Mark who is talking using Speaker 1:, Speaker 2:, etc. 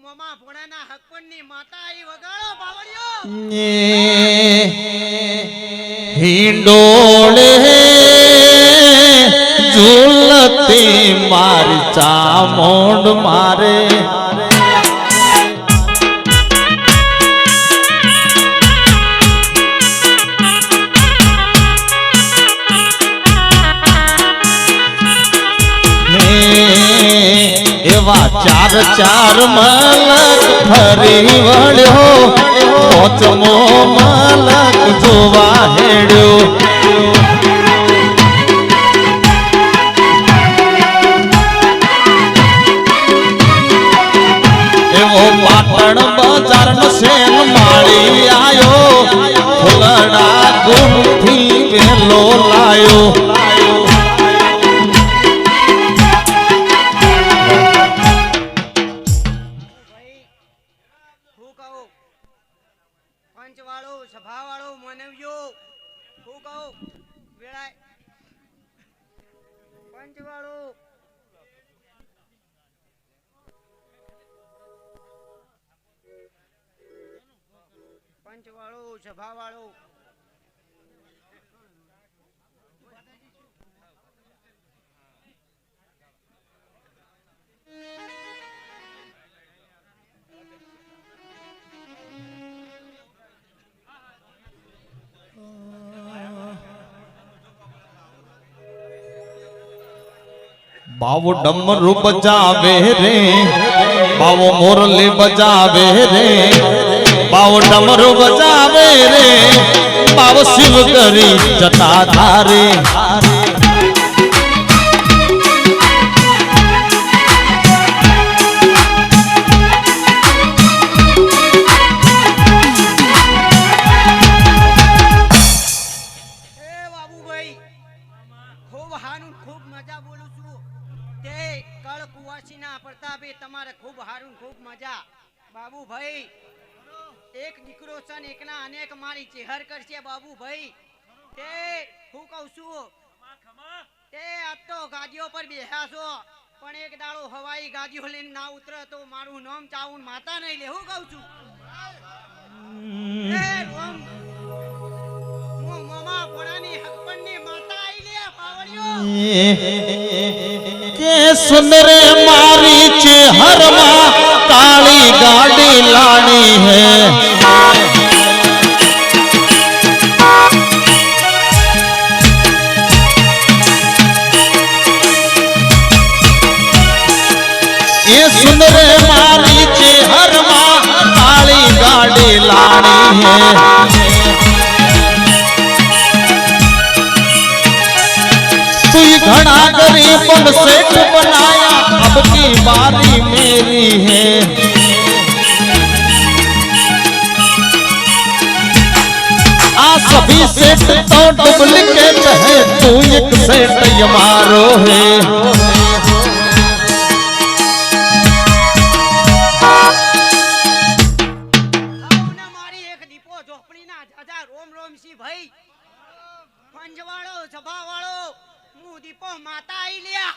Speaker 1: મોમા ભોળાના હકપણની માતા આઈ વગાડો બાવળિયો
Speaker 2: હિંડોળે ઝૂલતી મારી ચામુંડ મારે એવા ચાર ચાર મલક ફરી વળ્યો પોચમો મલક જોવા હેડ્યો એવો પાટણ બજારનો શેર માળી આયો ફૂલડા ગુમથી વેલો લાયો
Speaker 1: પંચવાળો સભાવાળો માનવ્યો હું કહું વેળાય પંચવાળો પંચવાળો સભાવાળો
Speaker 2: બાવો ડમરૂ બજાવે રે બાવો મોરલી બજાવે રે બાવો ડમરૂ બજાવે રે બાવો શિવ કરી જતા ધારે
Speaker 1: પ્રતાપે તમારે ખૂબ હારું ખૂબ મજા બાબુભાઈ એક દીકરો છે ને એકના અનેક મારી ચેહર કરશે બાબુભાઈ તે હું કહું છું તે આજ તો ગાડીઓ પર બેહ્યા છો પણ એક દાડો હવાઈ ગાડીઓ લઈને ના ઉતરે તો મારું નામ ચાવું માતા નહીં લે હું કહું છું એ રોમ હું મામા ભોળાની હકપણની માતા આઈ લે પાવળિયો
Speaker 2: के सुन रे मारी चेहर मां काली गाड़ी लानी है ये सुन रे मारी चेहर मां काली गाड़ी लानी है घड़ा गरीबन सेठ बनाया अब की बारी मेरी है आ सभी सेठ तो डुप्लीकेट है तू एक सेठ हमारो है
Speaker 1: मारी एक दीपो झोपड़ी ना दादा रोम रोम सी भाई पंजवाड़ो सभावाड़ो દીપો માતા આઈ લ્યા